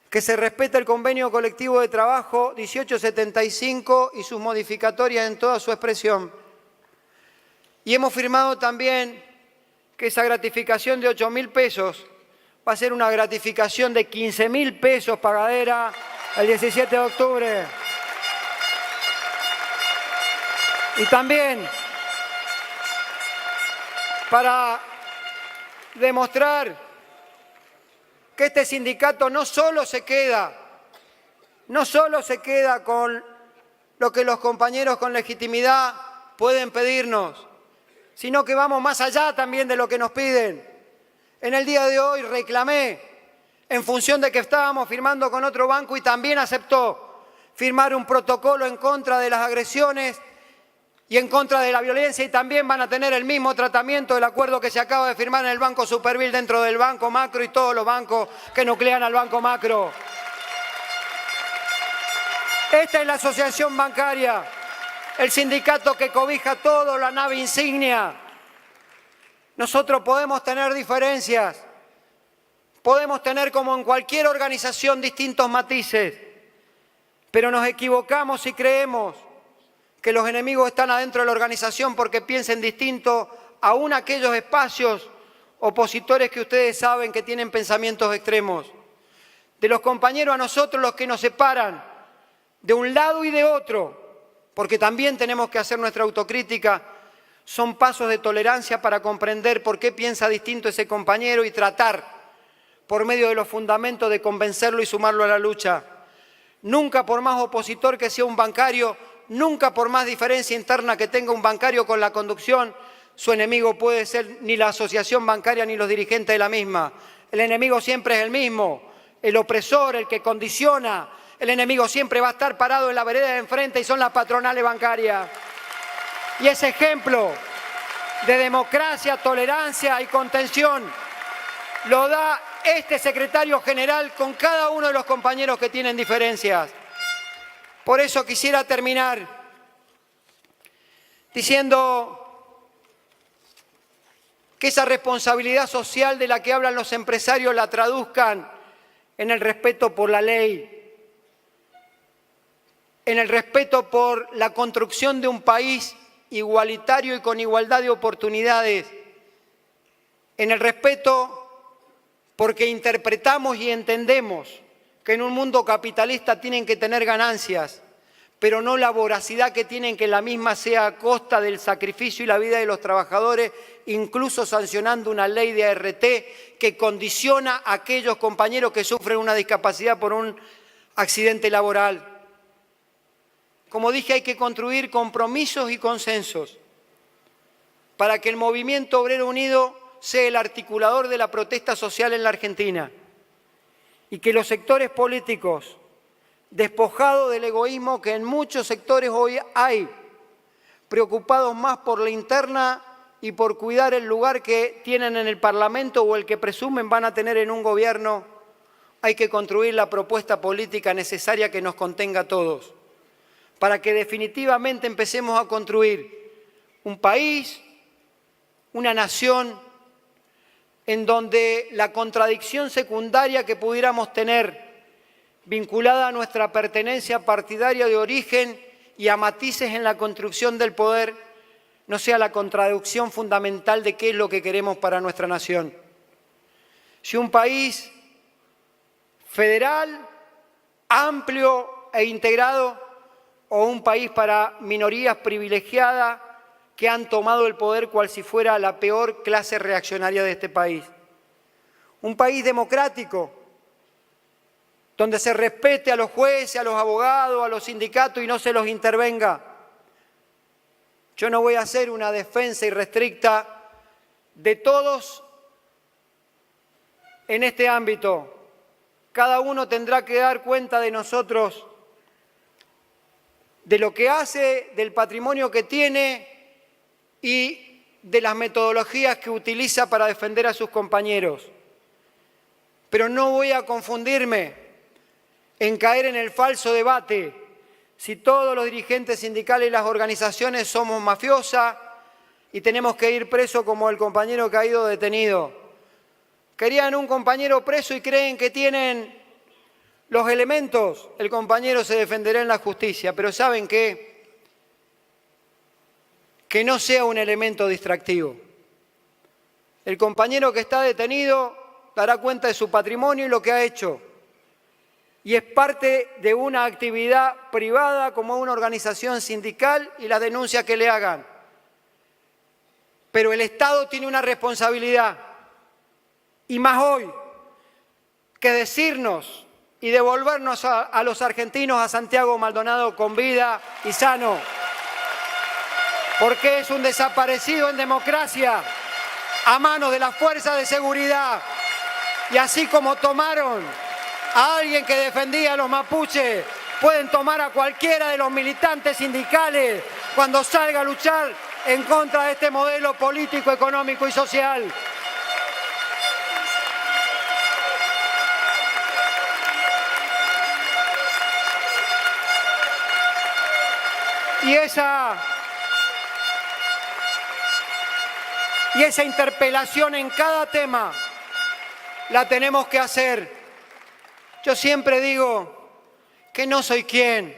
que se respeta el convenio colectivo de trabajo 1875 y sus modificatorias en toda su expresión. Y hemos firmado también que esa gratificación de 8.000 pesos va a ser una gratificación de 15.000 pesos pagadera el 17 de octubre. Y también, para demostrar que este sindicato no solo se queda con lo que los compañeros con legitimidad pueden pedirnos, sino que vamos más allá también de lo que nos piden. En el día de hoy reclamé, en función de que estábamos firmando con otro banco y también aceptó firmar un protocolo en contra de las agresiones y en contra de la violencia, y también van a tener el mismo tratamiento del acuerdo que se acaba de firmar en el Banco Superville dentro del Banco Macro y todos los bancos que nuclean al Banco Macro. Esta es la asociación bancaria, el sindicato que cobija todo, la nave insignia. Nosotros podemos tener diferencias, podemos tener como en cualquier organización distintos matices, pero nos equivocamos si creemos que los enemigos están adentro de la organización porque piensen distinto, aún aquellos espacios opositores que ustedes saben que tienen pensamientos extremos. De los compañeros a nosotros, los que nos separan de un lado y de otro, porque también tenemos que hacer nuestra autocrítica, son pasos de tolerancia para comprender por qué piensa distinto ese compañero y tratar, por medio de los fundamentos, de convencerlo y sumarlo a la lucha. Nunca por más opositor que sea un bancario, nunca por más diferencia interna que tenga un bancario con la conducción, su enemigo puede ser ni la asociación bancaria ni los dirigentes de la misma. El enemigo siempre es el mismo, el opresor, el que condiciona. El enemigo siempre va a estar parado en la vereda de enfrente y son las patronales bancarias. Y ese ejemplo de democracia, tolerancia y contención lo da este secretario general con cada uno de los compañeros que tienen diferencias. Por eso quisiera terminar diciendo que esa responsabilidad social de la que hablan los empresarios la traduzcan en el respeto por la ley, en el respeto por la construcción de un país igualitario y con igualdad de oportunidades, en el respeto porque interpretamos y entendemos que en un mundo capitalista tienen que tener ganancias, pero no la voracidad que tienen que la misma sea a costa del sacrificio y la vida de los trabajadores, incluso sancionando una ley de ART que condiciona a aquellos compañeros que sufren una discapacidad por un accidente laboral. Como dije, hay que construir compromisos y consensos para que el Movimiento Obrero Unido sea el articulador de la protesta social en la Argentina y que los sectores políticos, despojados del egoísmo que en muchos sectores hoy hay, preocupados más por la interna y por cuidar el lugar que tienen en el Parlamento o el que presumen van a tener en un gobierno, hay que construir la propuesta política necesaria que nos contenga a todos, para que definitivamente empecemos a construir un país, una nación, en donde la contradicción secundaria que pudiéramos tener vinculada a nuestra pertenencia partidaria de origen y a matices en la construcción del poder, no sea la contradicción fundamental de qué es lo que queremos para nuestra nación. Si un país federal, amplio e integrado, o un país para minorías privilegiadas que han tomado el poder cual si fuera la peor clase reaccionaria de este país. Un país democrático, donde se respete a los jueces, a los abogados, a los sindicatos y no se los intervenga. Yo no voy a hacer una defensa irrestricta de todos en este ámbito. Cada uno tendrá que dar cuenta de nosotros, de lo que hace, del patrimonio que tiene y de las metodologías que utiliza para defender a sus compañeros. Pero no voy a confundirme en caer en el falso debate si todos los dirigentes sindicales y las organizaciones somos mafiosas y tenemos que ir presos como el compañero que ha ido detenido. Querían un compañero preso y creen que tienen los elementos, el compañero se defenderá en la justicia, pero ¿saben qué? Que no sea un elemento distractivo. El compañero que está detenido dará cuenta de su patrimonio y lo que ha hecho. Y es parte de una actividad privada como una organización sindical y las denuncias que le hagan. Pero el Estado tiene una responsabilidad, y más hoy, que decirnos y devolvernos a los argentinos a Santiago Maldonado con vida y sano, porque es un desaparecido en democracia a manos de las fuerzas de seguridad. Y así como tomaron a alguien que defendía a los mapuches, pueden tomar a cualquiera de los militantes sindicales cuando salga a luchar en contra de este modelo político, económico y social. Y esa interpelación en cada tema la tenemos que hacer. Yo siempre digo que no soy quien,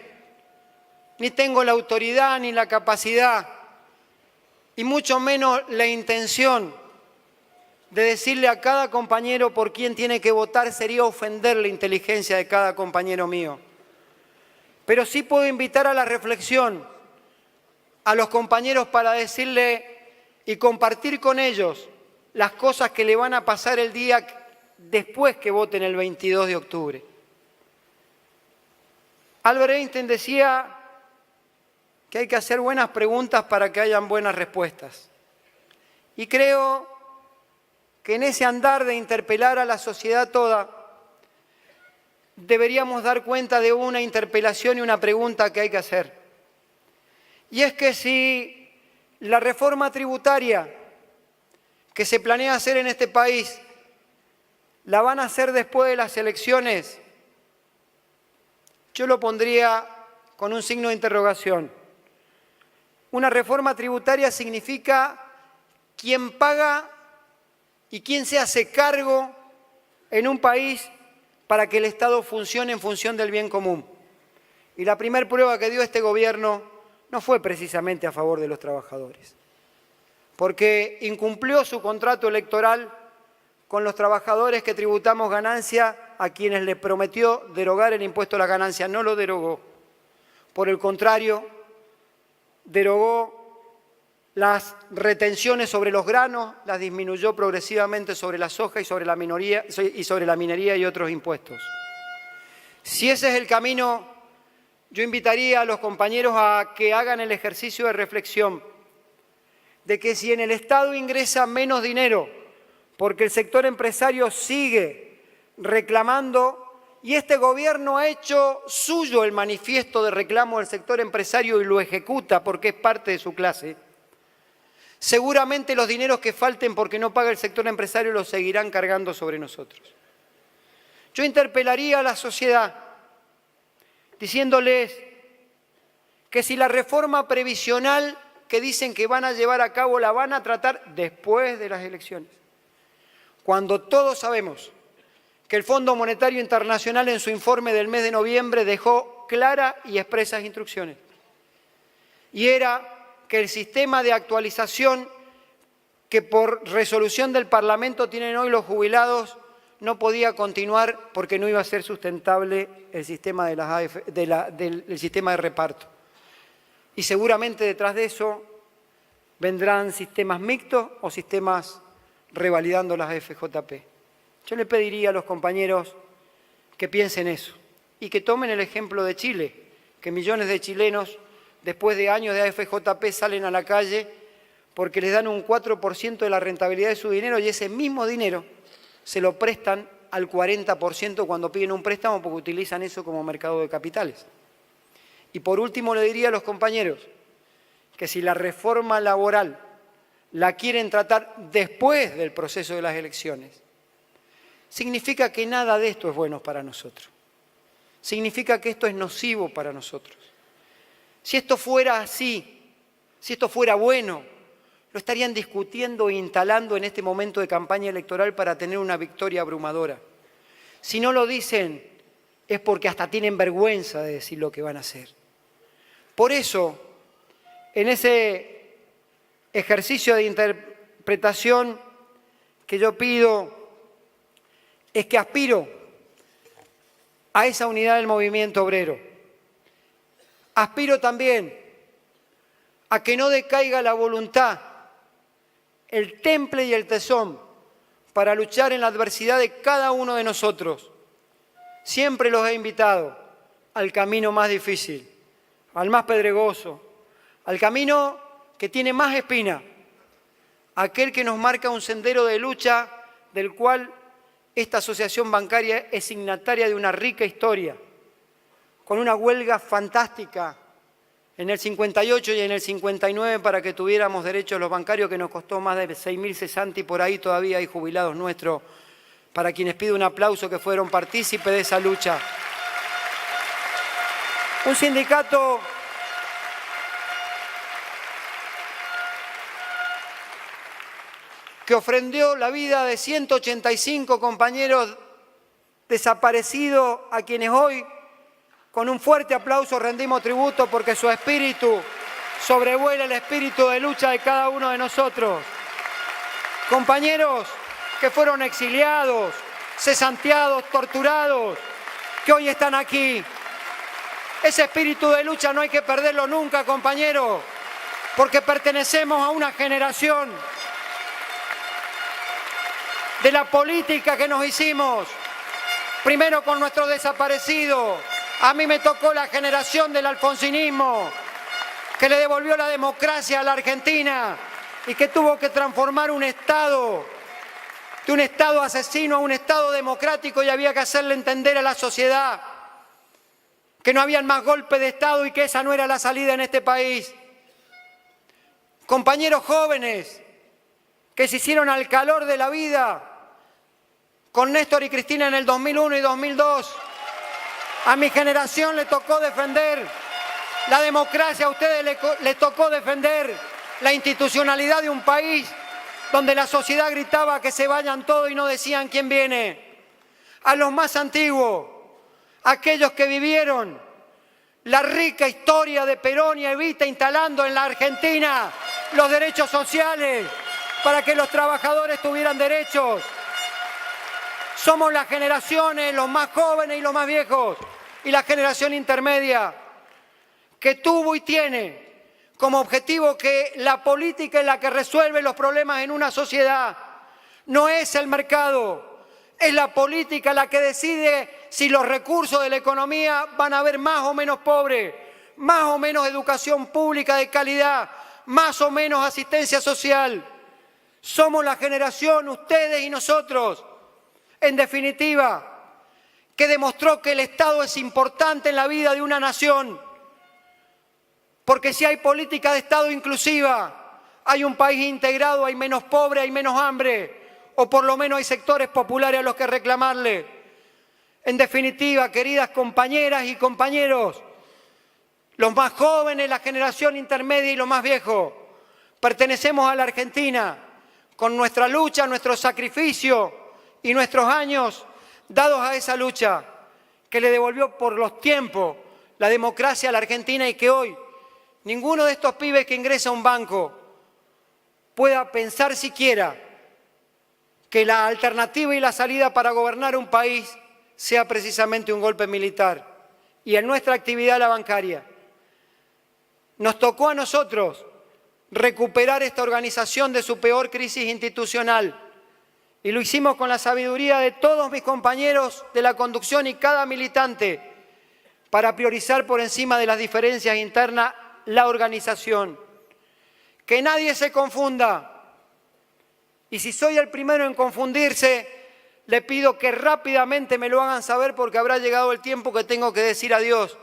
ni tengo la autoridad ni la capacidad, y mucho menos la intención de decirle a cada compañero por quién tiene que votar. Sería ofender la inteligencia de cada compañero mío. Pero sí puedo invitar a la reflexión a los compañeros para decirle y compartir con ellos las cosas que le van a pasar el día después que voten el 22 de octubre. Albert Einstein decía que hay que hacer buenas preguntas para que hayan buenas respuestas. Y creo que en ese andar de interpelar a la sociedad toda, deberíamos dar cuenta de una interpelación y una pregunta que hay que hacer. Y es que si la reforma tributaria que se planea hacer en este país, ¿la van a hacer después de las elecciones? Yo lo pondría con un signo de interrogación. Una reforma tributaria significa quién paga y quién se hace cargo en un país para que el Estado funcione en función del bien común. Y la primera prueba que dio este gobierno no fue precisamente a favor de los trabajadores, porque incumplió su contrato electoral con los trabajadores que tributamos ganancia a quienes les prometió derogar el impuesto a la ganancia. No lo derogó. Por el contrario, derogó las retenciones sobre los granos, las disminuyó progresivamente sobre la soja y sobre la minería y otros impuestos. Si ese es el camino, yo invitaría a los compañeros a que hagan el ejercicio de reflexión de que si en el Estado ingresa menos dinero, porque el sector empresario sigue reclamando, y este gobierno ha hecho suyo el manifiesto de reclamo del sector empresario y lo ejecuta porque es parte de su clase, seguramente los dineros que falten porque no paga el sector empresario los seguirán cargando sobre nosotros. Yo interpelaría a la sociedad diciéndoles que si la reforma previsional que dicen que van a llevar a cabo la van a tratar después de las elecciones, cuando todos sabemos que el Fondo Monetario Internacional en su informe del mes de noviembre dejó claras y expresas instrucciones, y era que el sistema de actualización que por resolución del Parlamento tienen hoy los jubilados no podía continuar porque no iba a ser sustentable el sistema de del sistema de reparto. Y seguramente detrás de eso vendrán sistemas mixtos o sistemas revalidando las AFJP. Yo le pediría a los compañeros que piensen eso y que tomen el ejemplo de Chile, que millones de chilenos después de años de AFJP salen a la calle porque les dan un 4% de la rentabilidad de su dinero y ese mismo dinero se lo prestan al 40% cuando piden un préstamo porque utilizan eso como mercado de capitales. Y por último le diría a los compañeros que si la reforma laboral la quieren tratar después del proceso de las elecciones, significa que nada de esto es bueno para nosotros. Significa que esto es nocivo para nosotros. Si esto fuera así, si esto fuera bueno, lo estarían discutiendo e instalando en este momento de campaña electoral para tener una victoria abrumadora. Si no lo dicen, es porque hasta tienen vergüenza de decir lo que van a hacer. Por eso, en ese ejercicio de interpretación que yo pido, es que aspiro a esa unidad del movimiento obrero. Aspiro también a que no decaiga la voluntad, el temple y el tesón para luchar en la adversidad de cada uno de nosotros. Siempre los he invitado al camino más difícil, al más pedregoso, al camino que tiene más espina, aquel que nos marca un sendero de lucha del cual esta asociación bancaria es signataria de una rica historia, con una huelga fantástica en el 58 y en el 59 para que tuviéramos derechos los bancarios, que nos costó más de 6.000 cesantes y por ahí todavía hay jubilados nuestros, para quienes pido un aplauso que fueron partícipes de esa lucha. Un sindicato que ofrendió la vida de 185 compañeros desaparecidos a quienes hoy, con un fuerte aplauso, rendimos tributo porque su espíritu sobrevuela el espíritu de lucha de cada uno de nosotros. Compañeros que fueron exiliados, cesanteados, torturados, que hoy están aquí. Ese espíritu de lucha no hay que perderlo nunca, compañeros, porque pertenecemos a una generación de la política que nos hicimos, primero con nuestros desaparecidos. A mí me tocó la generación del alfonsinismo, que le devolvió la democracia a la Argentina y que tuvo que transformar un Estado, de un Estado asesino a un Estado democrático, y había que hacerle entender a la sociedad que no habían más golpes de Estado y que esa no era la salida en este país. compañeros jóvenes que se hicieron al calor de la vida con Néstor y Cristina en el 2001 y 2002. A mi generación le tocó defender la democracia, a ustedes les tocó defender la institucionalidad de un país donde la sociedad gritaba que se vayan todos y no decían quién viene. A los más antiguos, aquellos que vivieron la rica historia de Perón y Evita instalando en la Argentina los derechos sociales para que los trabajadores tuvieran derechos. Somos las generaciones, los más jóvenes y los más viejos, y la generación intermedia, que tuvo y tiene como objetivo que la política es la que resuelve los problemas en una sociedad. No es el mercado, es la política la que decide si los recursos de la economía van a haber más o menos pobres, más o menos educación pública de calidad, más o menos asistencia social. Somos la generación, ustedes y nosotros, en definitiva, que demostró que el Estado es importante en la vida de una nación. Porque si hay política de Estado inclusiva, hay un país integrado, hay menos pobres, hay menos hambre, o por lo menos hay sectores populares a los que reclamarle. En definitiva, queridas compañeras y compañeros, los más jóvenes, la generación intermedia y los más viejos, pertenecemos a la Argentina con nuestra lucha, nuestro sacrificio y nuestros años dados a esa lucha que le devolvió por los tiempos la democracia a la Argentina y que hoy ninguno de estos pibes que ingresa a un banco pueda pensar siquiera que la alternativa y la salida para gobernar un país sea precisamente un golpe militar. Y en nuestra actividad la bancaria nos tocó a nosotros recuperar esta organización de su peor crisis institucional. Y lo hicimos con la sabiduría de todos mis compañeros de la conducción y cada militante para priorizar por encima de las diferencias internas la organización. Que nadie se confunda. Y si soy el primero en confundirse, le pido que rápidamente me lo hagan saber porque habrá llegado el tiempo que tengo que decir adiós.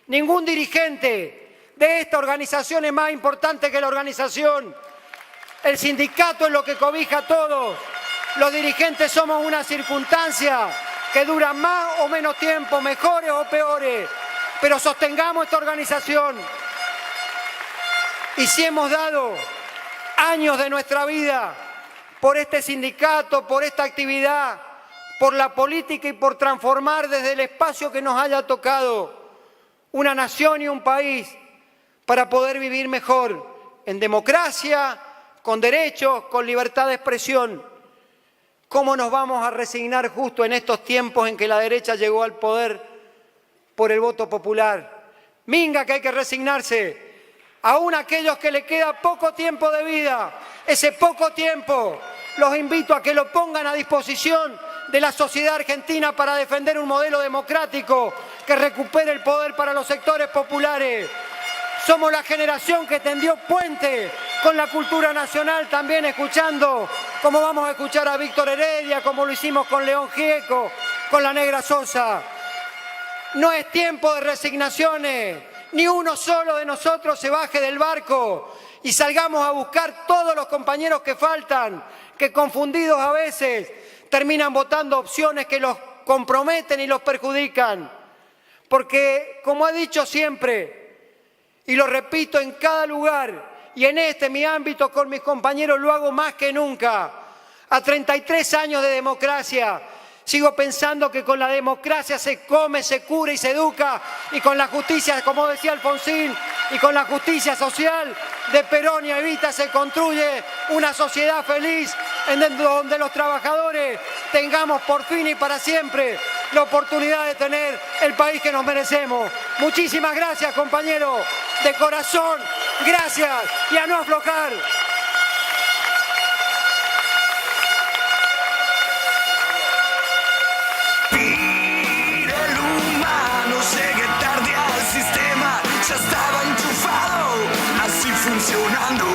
Ningún dirigente de esta organización es más importante que la organización. El sindicato es lo que cobija a todos. Los dirigentes somos una circunstancia que dura más o menos tiempo, mejores o peores, pero sostengamos esta organización. Y si hemos dado años de nuestra vida por este sindicato, por esta actividad, por la política y por transformar desde el espacio que nos haya tocado una nación y un país para poder vivir mejor, en democracia, con derechos, con libertad de expresión. ¿Cómo nos vamos a resignar justo en estos tiempos en que la derecha llegó al poder por el voto popular? Minga que hay que resignarse. Aún aquellos que le queda poco tiempo de vida, ese poco tiempo, los invito a que lo pongan a disposición de la sociedad argentina para defender un modelo democrático que recupere el poder para los sectores populares. Somos la generación que tendió puente con la cultura nacional, también escuchando, como vamos a escuchar a Víctor Heredia, como lo hicimos con León Gieco, con la Negra Sosa. No es tiempo de resignaciones, ni uno solo de nosotros se baje del barco y salgamos a buscar todos los compañeros que faltan, que confundidos a veces terminan votando opciones que los comprometen y los perjudican. Porque, como he dicho siempre, y lo repito en cada lugar, y en mi ámbito con mis compañeros lo hago más que nunca, a 33 años de democracia, sigo pensando que con la democracia se come, se cura y se educa, y con la justicia, como decía Alfonsín, y con la justicia social de Perón y Evita se construye una sociedad feliz en donde los trabajadores tengamos por fin y para siempre la oportunidad de tener el país que nos merecemos. Muchísimas gracias, compañeros, de corazón, gracias, y a no aflojar. El humano llegue tarde al sistema, ya estaba enchufado, así funcionando.